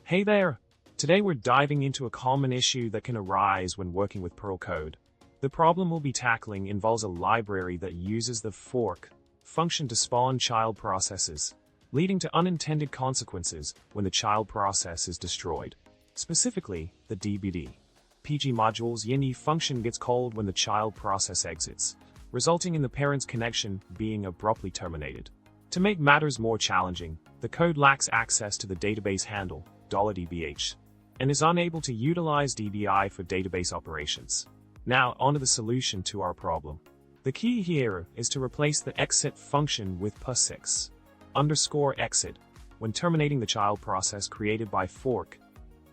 Hey there! Today we're diving into a common issue that can arise when working with Perl code. The problem we'll be tackling involves a library that uses the fork function to spawn child processes, leading to unintended consequences when the child process is destroyed. Specifically, the DBD. PG module's yini function gets called when the child process exits, resulting in the parent's connection being abruptly terminated. To make matters more challenging, the code lacks access to the database handle, $dbh, and is unable to utilize DBI for database operations. Now, onto the solution to our problem. The key here is to replace the exit function with POSIX _exit when terminating the child process created by fork.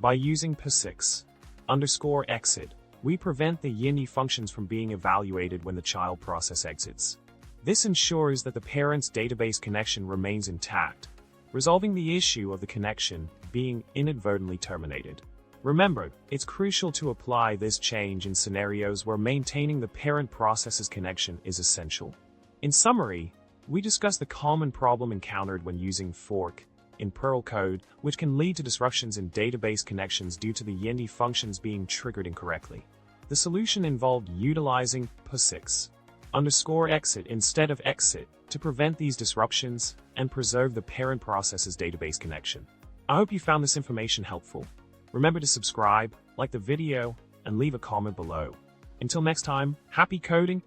By using POSIX _exit, we prevent the yini functions from being evaluated when the child process exits. This ensures that the parent's database connection remains intact, resolving the issue of the connection being inadvertently terminated. Remember, it's crucial to apply this change in scenarios where maintaining the parent process's connection is essential. In summary, we discussed the common problem encountered when using fork in Perl code, which can lead to disruptions in database connections due to the yini functions being triggered incorrectly. The solution involved utilizing POSIX _exit instead of exit to prevent these disruptions and preserve the parent process's database connection. I hope you found this information helpful. Remember to subscribe, like the video, and leave a comment below. Until next time, happy coding!